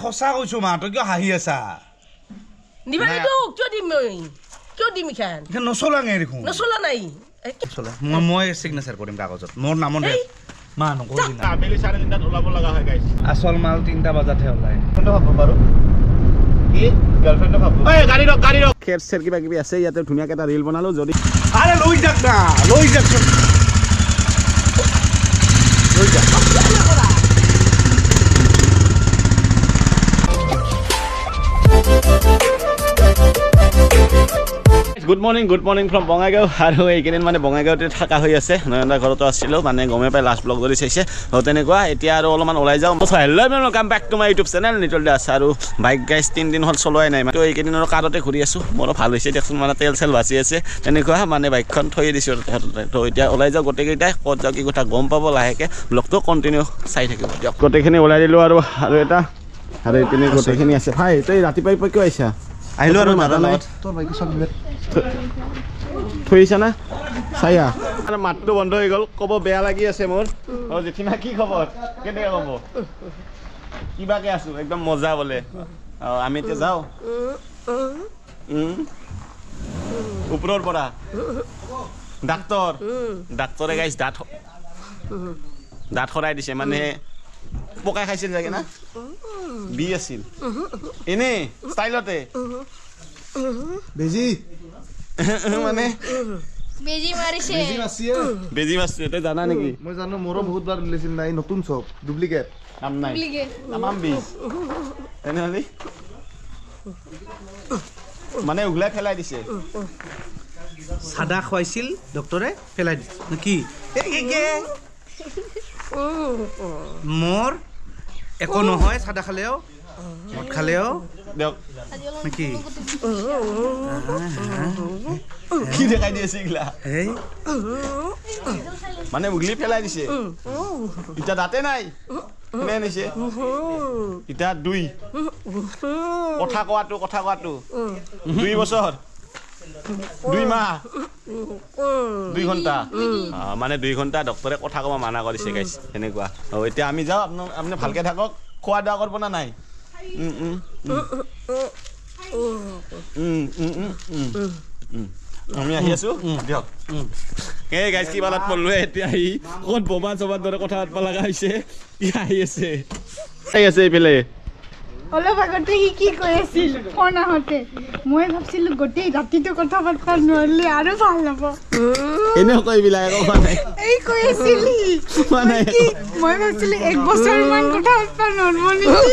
সঁচা কৈছো মা তই কিয় হাঁহি আছা দিবা নিদো কিয় দিম ইখান নচলাঙে দেখোন নচলা নাই মই চিগনেচাৰ কৰিম কাগজত মোৰ নামত মা নকৰিবি না আবেলি 3:30 ওলাব লগা হয় গাইছ আচল মাল 3টা বজাতহে ওলায় কোনটো ভাব বাৰু কি গাৰ্লফ্ৰেণ্ডটো ভাব এই গাড়ী ৰক খেৰ চেৰ কিবা কিবি আছে ইয়াতে ধুনীয়াকৈ এটা ৰিল বনালো যদি আৰে লৈ যাক না লৈ যাকচোন লৈ যাক গুড মৰ্নিং ফ্ৰম বঙাইগাঁও আৰু এইকেইদিন মানে বঙাইগাঁৱতে থকা হৈ আছে নয়নদাৰ ঘৰতো আছিলোঁ মানে গমে পাই লাষ্ট ব্লগ যদি চাইছে তেনেকুৱা এতিয়া আৰু অলপমান ওলাই যাওঁ hello' welcome back to my YouTube channel Nitol Das আৰু বাইক গাইজ 3 দিন হ'ল চলোৱাই নাই তো এইকেইদিন আৰু কাৰতে ঘূৰি আছোঁ মোৰো ভাল হৈছে দিয়কচোন মানে তেল চেল বাচি আছে তেনেকুৱা মানে বাইকখন থৈ দিছোঁ তো এতিয়া ওলাই যাওঁ গোটেইকেইটাই ক'ত যাওঁ কি কথা গম পাব লাহেকৈ ব্লগটো কণ্টিনিউ চাই থাকিব দিয়ক গোটেইখিনি ওলাই দিলোঁ আৰু এটা আৰু এইপিনে গোটেইখিনি আছে ভাই তই ৰাতিপুৱাই কিয় আহিছা আহিলোঁ আৰু মাতা নাই তোৰ বাইক চব থৈছা না চাইয়া মানে মাতটো বন্ধ হৈ গ'ল ক'ব বেয়া লাগি আছে মোৰ অঁ জেঠিমা কি খবৰ কেনেকৈ ক'ব কিবাকৈ আছোঁ একদম মজা বোলে অঁ আমি এতিয়া যাওঁ ওপৰৰ পৰা ডাক্তৰে গাইছ দাঁত সৰাই দিছে মানে পকাই খাইছিল চাগে না বি আছিল এনেই ষ্টাইলতে বেজি মানে বেজি মাৰিছে বেজি মাৰিছে তই জানা নেকি মই জানো মোৰো বহুত বাৰ লৈছিল নাই নতুন চব ডুপ্লিকেট কাম নাই তামাম বিজ তেনেহ'লে মানে উঘলাই পেলাই দিছে চাদা খুৱাইছিল ডক্টৰে পেলাই দিছে কি মোৰ একো নহয় চাদা খালেও মদ খালেও দিয়ক নেকি কি দেখাই দি আছে এইগিলা মানে উঘলি পেলাই দিছে এতিয়া দাঁতে নাই কোনে আনিছে এতিয়া 2 কথা কোৱাটো 2 বছৰ 2 মাহ 2 ঘণ্টা মানে 2 ঘণ্টা ডক্টৰে কথা ক'ব মানা কৰিছে গাইছ এনেকুৱা এতিয়া আমি যাওঁ আপুনি ভালকৈ থাকক খোৱা দোৱা কৰিব না নাই আমি আহি আছো দিয়ক এই গাইজ কি বালাত পঢ়লো এতিয়া আহি ক'ত ববা চবাৰ দৰে কথা পাতিব লগা হৈছে কি আহি আছে এইফালে অলপ আগতে সি কি কৈ আছিল ফোন আহোঁতে মই ভাবছিলো গোটেই ৰাতিটো কথা পাতিব নোৱাৰিলে আৰু ভাল হ'ব এনেও কৈ বিলাক একো হোৱা নাই এই কৈ আছিল মই ভাবছিলো 1 বছৰমান কথা পাতিব নোৱাৰিব নেকি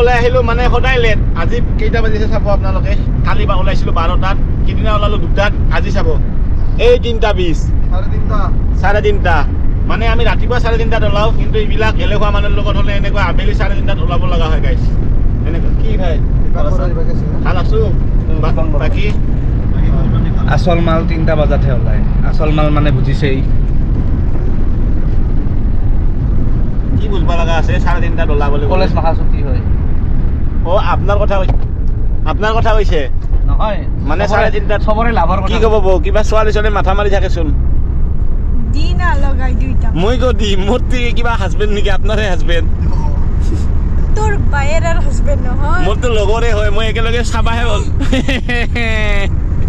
ওলাই আহিলো মানে সদায় লেট আজি কেইটা বাজিছে চাব আপোনালোকে কালি বা ওলাইছিলো 12টাত সিদিনা ওলালো 2টাত আজি চাব এই 3:20 3:30 মানে আমি ৰাতিপুৱা 3:30 ওলাও কিন্তু এইবিলাক এলেহুৱা মানুহৰ লগত হ'লে এনেকুৱা আবেলি 3:30 ওলাব লগা হয় গাইছ এনেকুৱা কি ভাই ভাল আছো বাকী আচল মাল 3টা বজাতহে ওলায় আচল মাল মানে বুজিছেই কি বুঝবা লগা আছে 3:30 ওলাবলৈ কলেজ মাহা ছুটি হয় অ আপোনাৰ কথা কৈছে নহয় মানে 3:30 সবৰে লাভৰ কথা কি ক'ব কিবা ছোৱালী মাথা মাৰি থাকেচোন দিনা লগাই দুইটা মই গদি মোৰ কিবা হাজবেণ্ড নেকি আপোনাৰে হাজবেণ্ড তোৰ বায়েৰৰ হাজবেণ্ড নহয় মোৰতো লগৰে হয় মই একেলগে চাবাহে হ'ল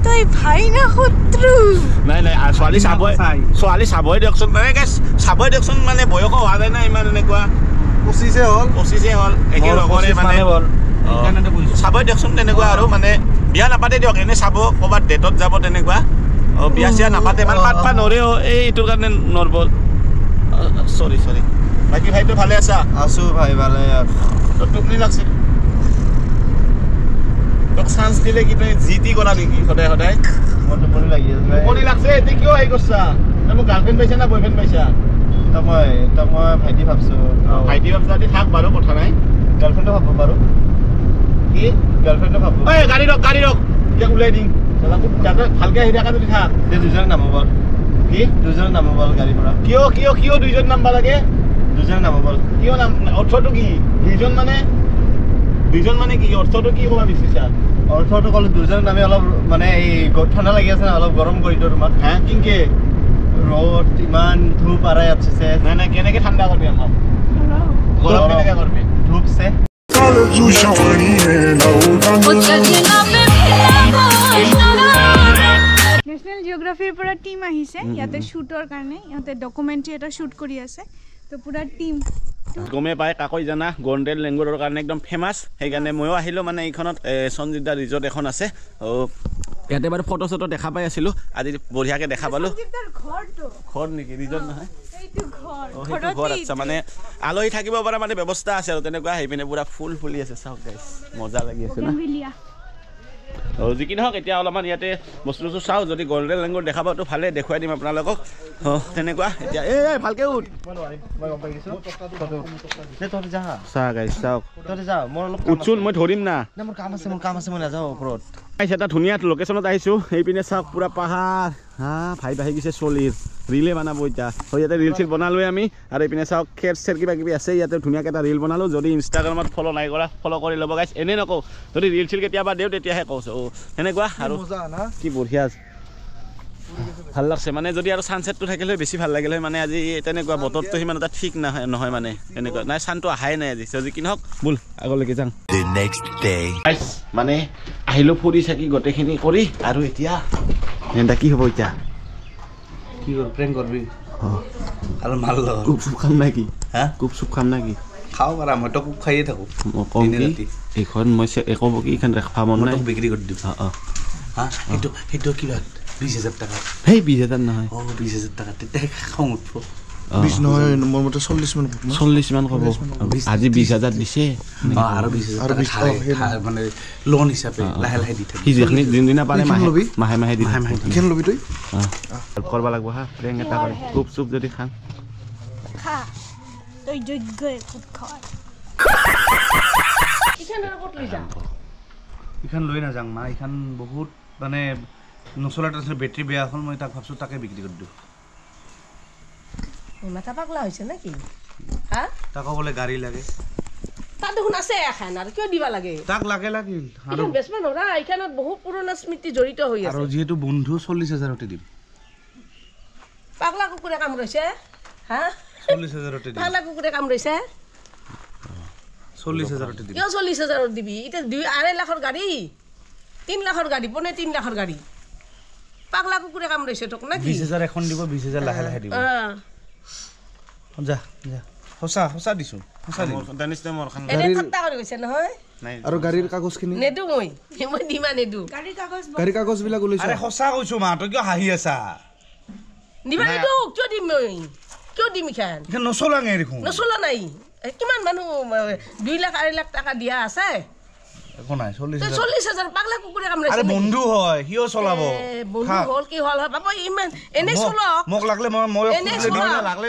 তই ভাই না শত্ৰু নাই ছোৱালী চাবই দিয়কচোন মানে বয়স হোৱা নাই না ইমান এনেকুৱা 25 হ'ল একে লগৰে মানে চাবই দিয়কচোন তেনেকুৱা আৰু মানে বিয়া নাপাতে দিয়ক এনে চাব ক'ৰবাত ডেটত যাব তেনেকুৱা বিয়া চিয়া নাপাতে মানে পাতবা নৰেও এইটোৰ কাৰণে নৰব চৰি বাকী ভাইটো ভালে আছা আছো ভাই ভালে টোপনি লাগছে তোক চান্স দিলে কি তই জিটি কৰা নেকি সদায় মোৰ টোপনি লাগি আছে টোপনি লাগছে এতিয়া কিয় হেৰি কৰিছা তই মোক গাৰ্লফ্ৰেণ্ড পাইছা না বয়ফ্ৰেণ্ড পাইছা মই ভাইটি ভাবছো যদি থাক বাৰু কথা নাই গাৰ্লফ্ৰেণ্ডো ভাবব পাৰো কি গাৰ্লফ্ৰেণ্ডো ভাবব এই গাড়ী ৰখ এতিয়া ওলাই দিম ভালকে আহি থাকা যদি থাক দুজন নামাব কি দুজন নামাব গাড়ীৰ পৰা কিয় 2জন নাম্বা লাগে 2জন নামাব কিয় নাম অৰ্থটো কি 2জন মানে কি অৰ্থটো কি ক'ব বিচাৰিছা অৰ্থটো ক'লো 2জন নামে অলপ মানে এই ঠাণ্ডা লাগি আছে না অলপ গৰম কৰি দিওঁ তোমাক হা কিংকে ৰ'দ ইমান ধূপ আৰাই আছে নাই কেনেকৈ ঠাণ্ডা কৰিবি আমাক গৰম কেনেকৈ কৰিবি ধূপ সে तू शावणी है নেশ্যনেল জিঅ'গ্ৰাফিৰ পৰা টিম আহিছে ইয়াতে শ্বুটৰ কাৰণে ইহঁতে ডকুমেণ্টাৰী এটা শ্বুট কৰি আছে তো পুৰা টিম গমে পায় কাকৈ জানা গল্ডেন লেংগুৰৰ কাৰণে একদম ফেমাছ সেইকাৰণে ময়ো আহিলোঁ মানে এইখনত সঞ্জিত দা ৰিজৰ্ট এখন আছে ইয়াতে বাৰু ফটো চটো দেখা পাই আছিলোঁ আজি বঢ়িয়াকৈ দেখা পালোঁ ঘৰ নেকি ৰিজৰ্ট নহয় ঘৰ আচ্ছা মানে আলহী থাকিব পৰা মানে ব্যৱস্থা আছে আৰু তেনেকুৱা সেইপিনে পুৰা ফুল ফুলি আছে চাওক গাইছ মজা লাগি আছে ন যি কি নহওক এতিয়া অলপমান ইয়াতে বস্তুটো চাওঁ যদি গল্ডেন লেংগুৰ দেখা পাওঁতো ভালেই দেখুৱাই দিম আপোনালোকক তেনেকুৱা এতিয়া এই ভালকৈ উঠ চাহ গাইছ চাওক উঠচোন মই ধৰিম না মোৰ কাম আছে মই নাযাওঁ ওপৰত এটা ধুনীয়া লোকেশ্যনত আহিছোঁ সেইপিনে চাওক পুৰা পাহাৰ ভাই বাঢ়ি গৈছে চলিৰ ৰিলে বনাব এতিয়া ইয়াতে ৰিল চিল বনালোৱে আমি আৰু এইপিনে চাওক খেৰ চেৰ কিবা কিবি আছে ইয়াতে ধুনীয়াকৈ এটা ৰিল বনালোঁ যদি ইনষ্টাগ্ৰামত ফ'ল' নাই কৰা ফ'ল' কৰি ল'ব গাইছ এনেই নকওঁ যদি ৰিল চিল কেতিয়াবা দিওঁ তেতিয়াহে কৈছোঁ সেনেকুৱা আৰু কি বঢ়িয়া ভাল লাগছে মানে যদি আৰু ছানছেটটো থাকিলে বেছি ভাল লাগিলে মানে আজি তেনেকুৱা বতৰটো সিমান এটা ঠিক নহয় মানে তেনেকুৱা নাই ছানটো অহাই নাই আজি যদি কি নহওক ব'ল আগলৈকে যাওঁ মানে আহিলোঁ ফুৰি চাকি গোটেইখিনি কৰি আৰু এতিয়া কি হ'ব এতিয়া কি কৰ প্ৰেং কৰবি আৰু মাল লগ কুপ চুপ খাম নাকি কুপ চুপ খাম নাকি খাওঁ পাৰা মইতো কুপ খাইয়ে থাকোঁ কম কি এইখন মই একো কি এইখন ৰেখা মন নাই বিক্ৰী কৰি দিম সেইটো কিবা 20,000 টাকা সেই 20,000 নহয় 20,000 টাকা তেতিয়া খং উঠিব 20 নহয় মোৰ মতে 40 মান ক'ব আজি 20,000 দিছে আৰু 20,000 মানে লোন হিচাপে লাহে লাহে দি থাকে যোনদিনা পাৰে মাহে মাহে দি কিমান ল'বি তই কৰিব লাগিব হা প্ৰেং এটা কৰি কুপ চুপ যদি খাম তই যোগ্যই খুব খায় এইখন লৈ নাযাওঁ মা এইখন বহুত মানে নচলা তাৰপিছত বেটেৰী বেয়া হ'ল মই তাক ভাবছোঁ তাকে বিক্ৰী কৰি দিওঁ মাথা পাগলা হৈছে নেকি তাকো বোলে গাড়ী লাগে তাত দেখোন আছে এখন আৰু কিয় দিবা লাগে তাক লাগিল আৰু বেচবা নৰা এইখনত বহুত পুৰণা স্মৃতি জড়িত হৈ আছে আৰু যিহেতু বন্ধু 40,000তে দিম পাগলা কুকুৰে কামুৰিছে 40,000তে দিম পাগলা কুকুৰে কামুৰিছে 40,000তে দিম কিয় 40,000ত দিবি এতিয়া 2.5 লাখৰ গাড়ী 3 লাখৰ গাড়ী 3 লাখৰ গাড়ী পাগলা কুকুৰে কামুৰিছে তোক নাকি 20,000 এখন দিব 20,000 লাহে লাহে দিব যা সঁচা দিছোঁ এনে ঠাট্টা কৰি গৈছে নহয় আৰু গাড়ীৰ কাগজখিনি নেদো মই দিমা নেদো গাড়ী কাগজবিলাক ওলাইছে আৰে সঁচা কৈছোঁ মা তই কিয় হাঁহি আছা দিবা নেদো কিয় দিম মই কিয় দিম এইখন নচলাঙে দেখোন নচলা নাই কিমান মানুহ 2 লাখ 2.5 লাখ টাকা দিয়া আছে একো নাই 40,000 পাগলা কুকুৰে কামুৰিছে আৰে বন্ধু হয় সিও চলাব বন্ধু হল কি হল বাবা ইমান এনে চলক মোক লাগলে মই লাগলে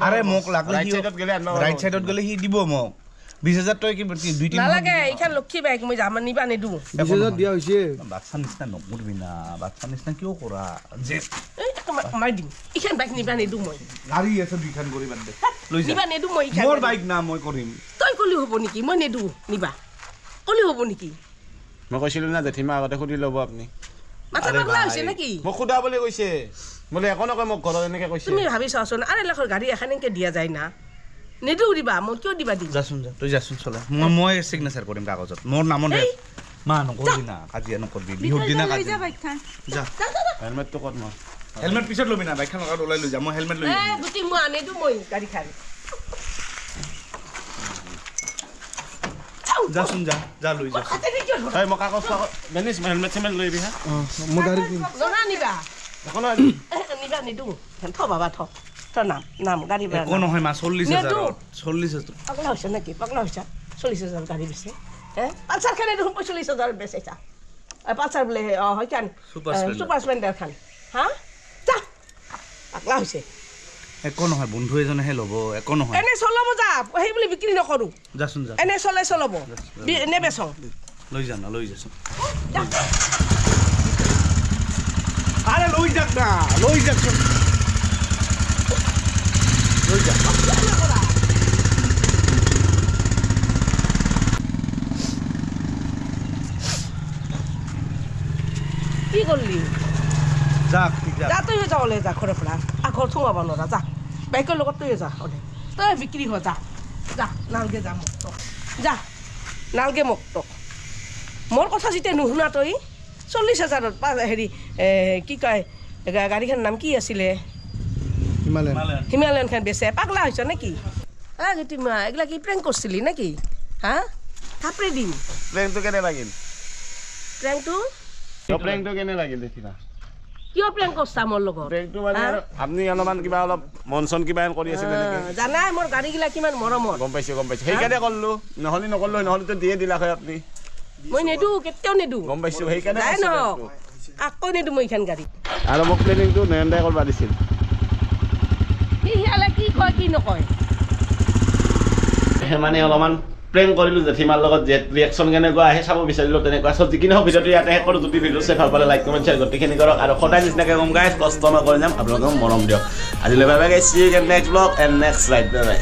আৰে মোক লাগলে ৰাইট সাইডত গলে সি দিব মোক 20,000 তই কি 2-3 নালাগে এইখন লক্ষী বাইক মই যাম নিবা নেদো 20,000 দিয়া হৈছে বাচ্চা নিচিনা নকৰবি না বাচ্চা নিচিনা কিয় কৰা যে মাই দিম এইখন বাইক নিবা নেদো মই গাড়ী আছে দুইখন কৰি বাদ দে লৈ যা নিবা নেদো মই মোৰ বাইক না মই কৰিম তই কলি হ'ব নেকি মই নেদো নিবা কলি হ'ব নেকি মই কৈছিলোঁ না জেঠিমা আগতে সুধি ল'ব আপুনি মাথা পাগলা হৈছে নেকি মোক সোধা বুলি কৈছে বোলে একো নকয় মোক ঘৰত এনেকৈ কৈছে তুমি ভাবি চাচোন 2.5 লাখৰ গাড়ী এখন এনেকৈ দিয়া যায় না নেদো দিবা মই কিয় দিবা দিম যাচোন যা তই যাচোন চলা মই চিগনেচাৰ কৰিম কাগজত মোৰ নামত মা নকৰবি না কাজিয়া নকৰবি বিহুৰ দিনা কাজিয়া যা হেলমেটটো ক'ত মই হেলমেট পিছত ল'বি না বাইকখন লগত ওলাই লৈ যা মই হেলমেট লৈ যাম গুটি মই আনেদো মই গাড়ীখন যাচোন যা লৈ যা তই মোক কাগজ বেনিছ হেলমেট চেলমেট লৈ আহিবি হা মই গাড়ী জনা নিবা একো নহয় নিবা নেদো থ বাবা থ নাম গাড়ী একো নহয় মা 40,000 পাগলা হৈছে নেকি পাগলা হৈছে 40,000 গাড়ী বেচে পালচাৰ খানে দেখোন 45,000 বেচাইছা পালচাৰ বোলে হয় কান ছুপাৰ স্প্লেণ্ডাৰ খান যা পাগলা হৈছে একো নহয় বন্ধু এজনেহে ল'ব একো নহয় এনে চলাব যা সেই বুলি বিক্ৰী নকৰোঁ যাচোন যা এনে চলাব এনে বেচোঁ লৈ যা না লৈ যাচোন আরে লই যাক না লই যাচোন লই যা কি করলি যা তুই যা ওলে যা ঘরে ফেলা আর ঘর থুমাব নরা যা বাইকের লগত তুই যা ওলে তুই বিক্রি হ যা নালগে যা যা নালগে মোক তোক মোৰ কথা যেতিয়া নুশুনা তই 40,000ত হেৰি কি কয় গাড়ীখনৰ নাম কি আছিলে হিমালয়ানখন বেচে পাগলা হৈছ নেকি গীতিমা এইগিলা কি প্ৰেংক কৰিছিলি নেকি হা থাপৰে দিম প্ৰেংকটো কেনে লাগিল প্ৰেংকটো কেনে লাগিল দেখিবা কিয় প্ৰেংক কৰিছা মোৰ লগত প্ৰেংকটো মানে আপুনি অলপমান কিবা অলপ মন চন কিবা কৰি আছিলে নেকি জানাই মোৰ গাড়ীগিলা কিমান মৰমৰ গম পাইছো সেইকাৰণে ক'লো নহ'লে নক'লো নহ'লেতো দিয়ে দিলা হয় আপুনি মই নেদো কেতিয়াও নেদো গম পাইছো সেইকাৰণে নাই নহওক আকৌ নেদো মই এইখন গাড়ী আৰু মোক প্লেনিংটো নয়ন দাই কৰিব দিছিল সি সিয়ালে কি কয় কি নকয় মানে অলপমান প্ৰেংক কৰিলোঁ জেঠিমাৰ লগত যে ৰিয়েকশ্যন কেনেকুৱা আহে চাব বিচাৰিলোঁ তেনেকুৱা চব যিখিনি হওক ভিডিঅ'টো ইয়াতে শেষ কৰোঁ যদি ভিডিঅ' চাই ভাল পালে লাইক কমেণ্ট শ্বেয়াৰ গোটেইখিনি কৰক আৰু সদায় নিচিনাকৈ কম গাইজ কষ্ট নকৰি যাম আপোনালোকক মৰম দিয়ক আজিলৈ bye bye guys see you again next blog and next ride bye by